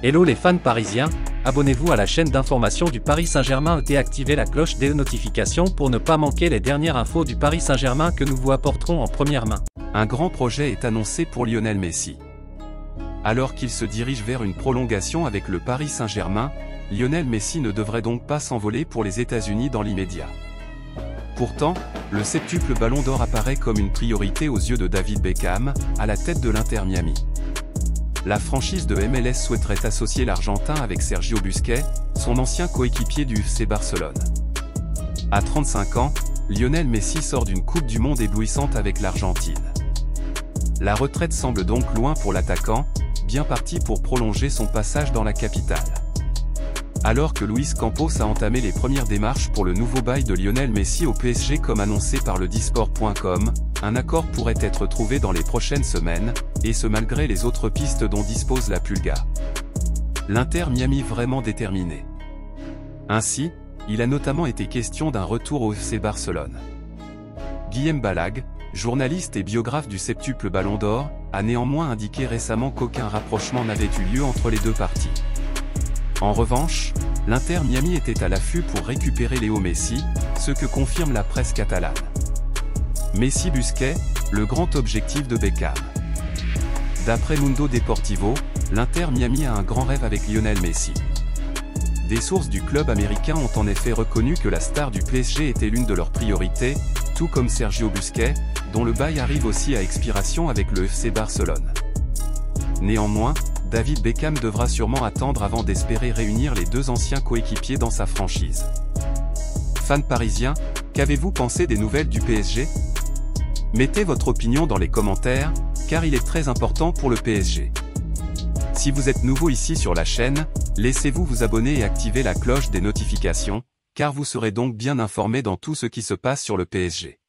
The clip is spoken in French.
Hello les fans parisiens, abonnez-vous à la chaîne d'information du Paris Saint-Germain et activez la cloche des notifications pour ne pas manquer les dernières infos du Paris Saint-Germain que nous vous apporterons en première main. Un grand projet est annoncé pour Lionel Messi. Alors qu'il se dirige vers une prolongation avec le Paris Saint-Germain, Lionel Messi ne devrait donc pas s'envoler pour les États-Unis dans l'immédiat. Pourtant, le septuple Ballon d'Or apparaît comme une priorité aux yeux de David Beckham, à la tête de l'Inter Miami. La franchise de MLS souhaiterait associer l'Argentin avec Sergio Busquets, son ancien coéquipier du FC Barcelone. À 35 ans, Lionel Messi sort d'une Coupe du Monde éblouissante avec l'Argentine. La retraite semble donc loin pour l'attaquant, bien parti pour prolonger son passage dans la capitale. Alors que Luis Campos a entamé les premières démarches pour le nouveau bail de Lionel Messi au PSG comme annoncé par le disport.com, un accord pourrait être trouvé dans les prochaines semaines, et ce malgré les autres pistes dont dispose la Pulga. L'Inter Miami vraiment déterminé. Ainsi, il a notamment été question d'un retour au FC Barcelone. Guillem Balag, journaliste et biographe du septuple Ballon d'Or, a néanmoins indiqué récemment qu'aucun rapprochement n'avait eu lieu entre les deux parties. En revanche, l'Inter Miami était à l'affût pour récupérer Léo Messi, ce que confirme la presse catalane. Messi-Busquets, le grand objectif de Beckham. D'après Mundo Deportivo, l'Inter Miami a un grand rêve avec Lionel Messi. Des sources du club américain ont en effet reconnu que la star du PSG était l'une de leurs priorités, tout comme Sergio Busquets, dont le bail arrive aussi à expiration avec le FC Barcelone. Néanmoins, David Beckham devra sûrement attendre avant d'espérer réunir les deux anciens coéquipiers dans sa franchise. Fans parisiens, qu'avez-vous pensé des nouvelles du PSG? Mettez votre opinion dans les commentaires, car il est très important pour le PSG. Si vous êtes nouveau ici sur la chaîne, laissez-vous vous abonner et activer la cloche des notifications, car vous serez donc bien informé dans tout ce qui se passe sur le PSG.